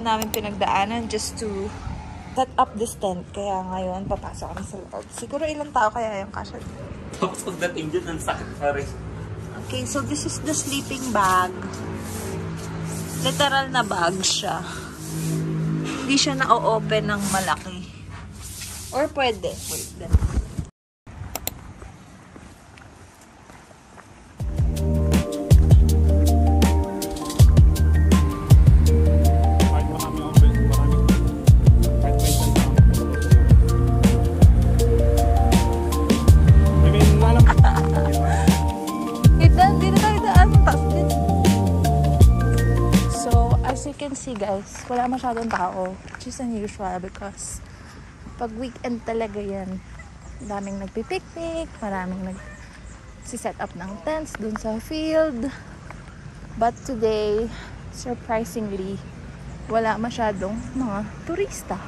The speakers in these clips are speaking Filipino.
namin pinagdaanan just to set up this tent. Kaya ngayon, papasok kami sa loob. Siguro ilang tao kaya yung kasya dito. Tapos pagdating dyan, ang sakit pa rin. Okay, so this is the sleeping bag. Literal na bag siya. Hindi siya na-open ng malaki. Or pwede. Wait, then. See guys, wala masyadong tao, which is unusual because pag weekend talaga yan, daming nagpipiknik, maraming nag-set up ng tents dun sa field, but today surprisingly wala masyadong mga turista.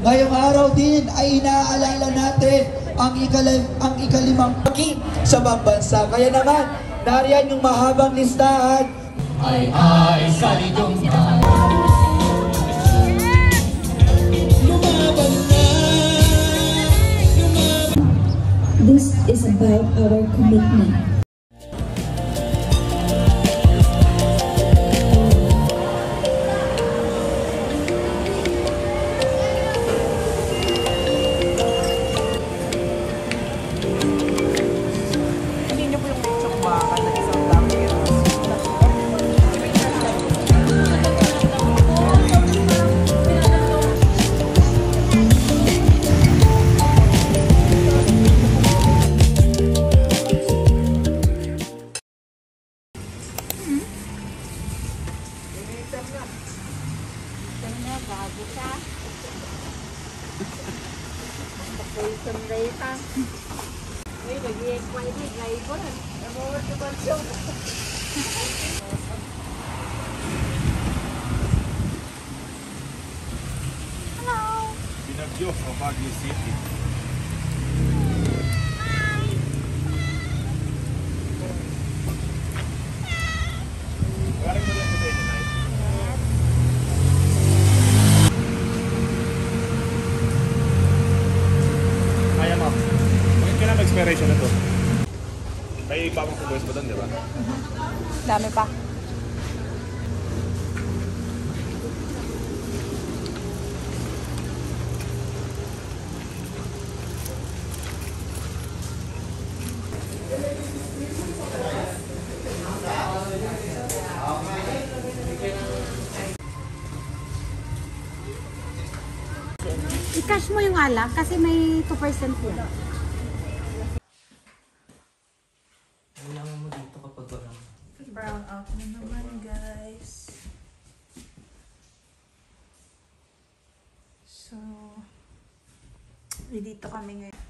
Ngayong araw din ay inaalala natin ang ikalimang pagki sa bansa. Kaya naman, nariyan yung mahabang listahan. Ay salidong This is about our commitment. Binagyo sa Baguio City. Galing mo lang sa inyo, Nay? Kaya, ma'am. Bakit kailan mag-expiration na to? Tayo ipapang kubuhes ba doon, di ba? Dami pa. I-cash mo yung alak kasi may 2% yan. Kailangan mo dito kapag walang Brown out na naman guys. So, dito kami ngayon.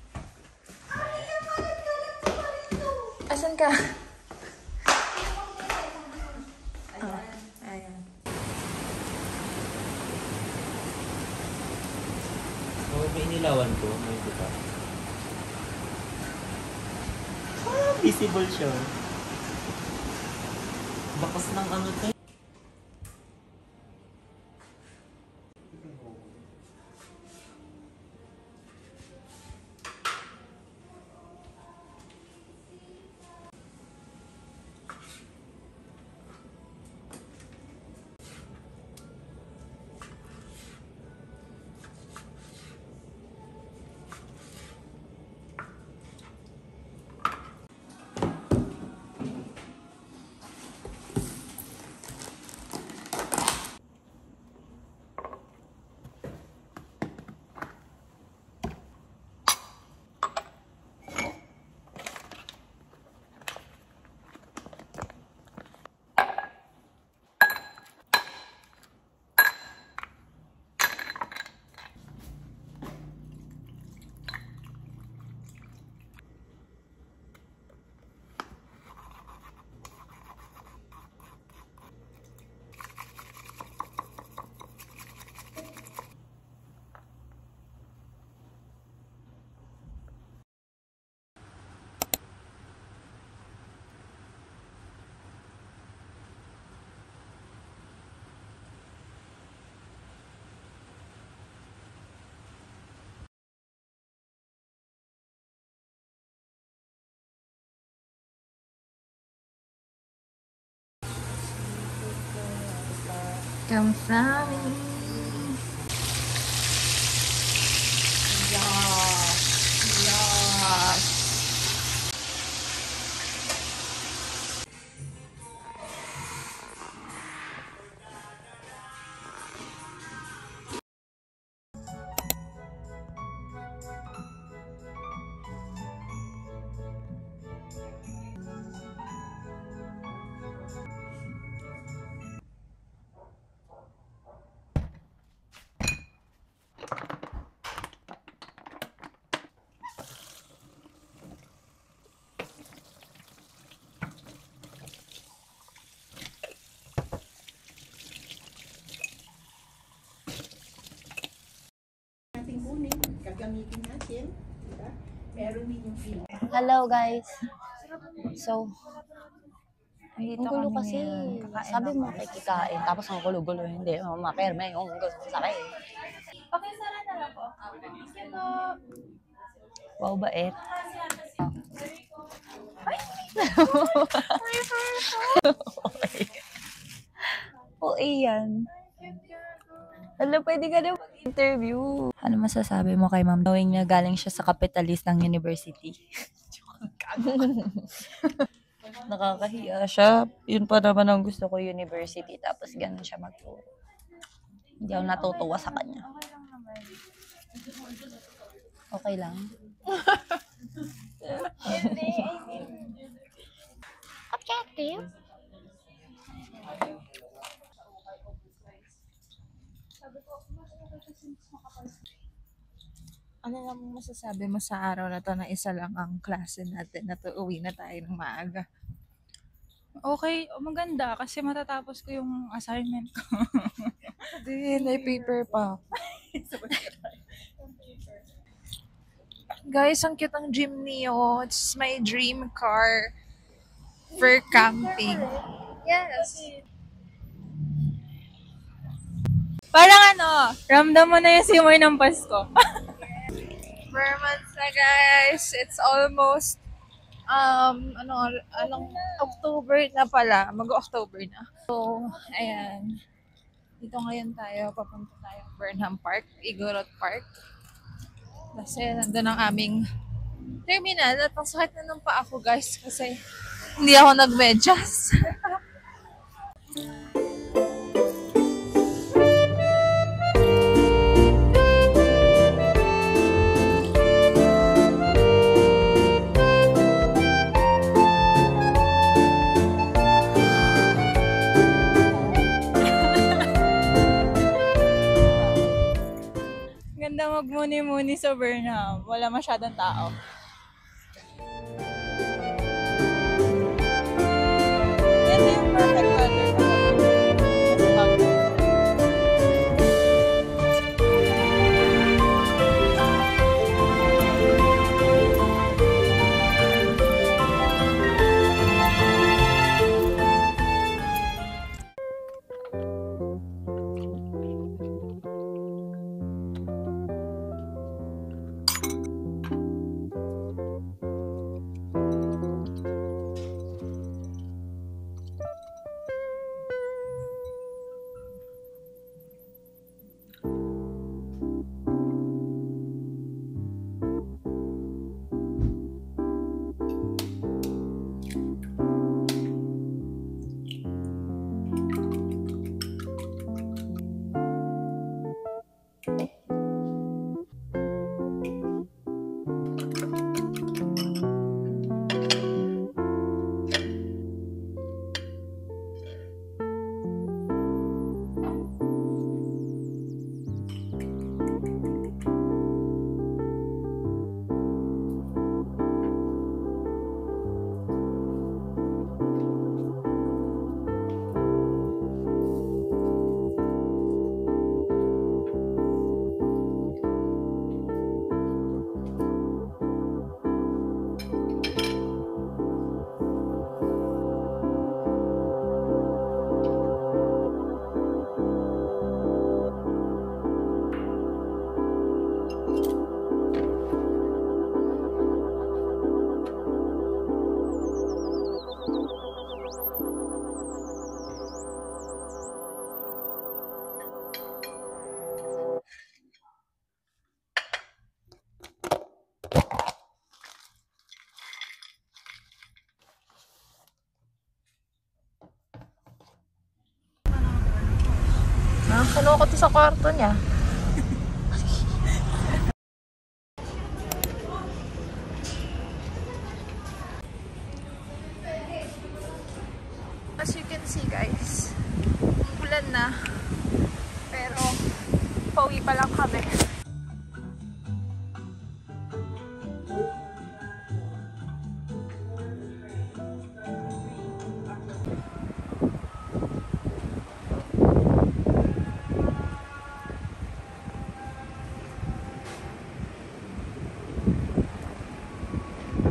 Asan ka? Ayan. oh, may inilawan ko. May diba? Visible siya. Bakas ng ano to. Come from me. Yes. Gagamitin natin, diba? Meron din yung film. Hello guys. So, Ang Dito gulo kami kasi. ngayon. Kakain Sabi mo ako. kikikain. Tapos ang gulo-gulo. Hindi. Makerme yung gusto sa akin. pakisara na lang po. Wow, bait. Oo, yan. Hala, pwede ka na mag-interview. Ano masasabi mo kay ma'am? Knowing na galing siya sa capitalist ng university. Nakakahiya siya. Yun pa naman ang gusto ko, university. Tapos ganun siya magturo. Hindi ako natutuwa sa kanya. Okay lang. Objective? Ano lang masasabi mo sa araw na to na isa lang ang klase natin na to uwi na tayo ng maaga? Okay, maganda kasi matatapos ko yung assignment ko. Hindi, may paper pa. Guys, ang cute ang jeepney, oh. It's my dream car for camping. Yes. Parang ano, ramdam mo na yung simoy ng Pasko. 4 months na, guys. It's almost anong October na pala. Mag-October na. So, ayan. Dito ngayon tayo, papunta tayo Burnham Park, Igorot Park. Kasi nandun ang aming terminal at ang sakit na ng paa ko, guys, kasi hindi ako nag-medyas. Ganda magmuni-muni sa Burnham. Wala masyadong tao. Yan yung perfect weather kasi bago. Ano ko to sa kwarto niya? As you can see guys, ulan na. Pero pauwi pa lang kami.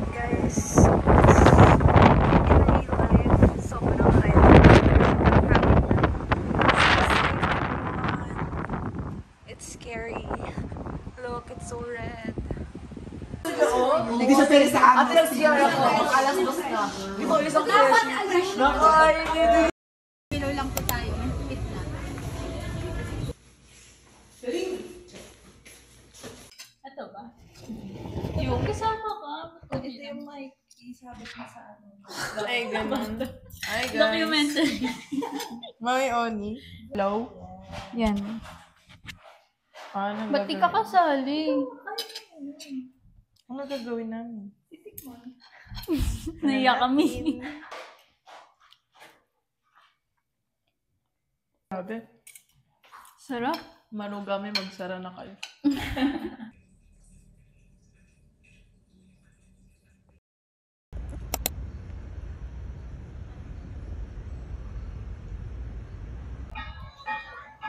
Guys, it's scary. Look, it's so red. Hindi siya pwede sa amin. Kilo lang po tayo. Pit na. Ito ba? Yung kasama ka. Ito yung mic. Isabit mo sa ano. Ay, ganun. Ay, guys. Documentary. Mami Oni. Hello? Yan. Paano Ba't di ka kasali? Ano gagawin namin? Naiyak kami. Sabi, Sarap. marugami magsara na kayo.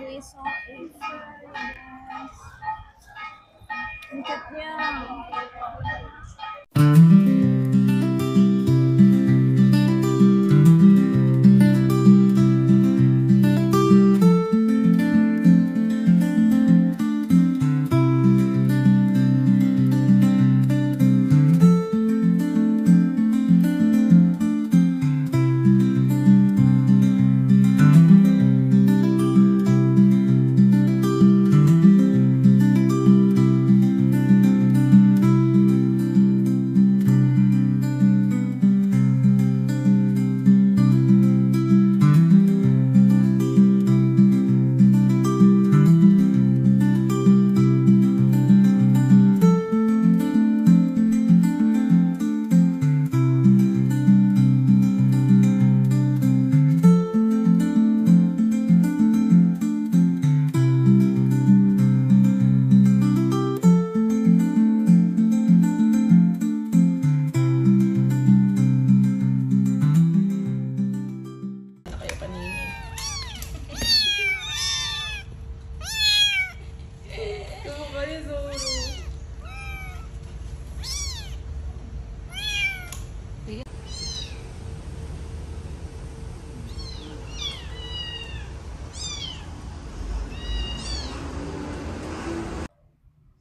We saw a furnace. Look at niya.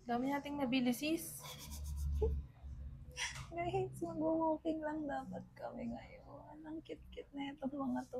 Dami nating nabili, sis. Guys, mag-walking lang dapat kami ngayon. Ang cute-cute na itong mga to.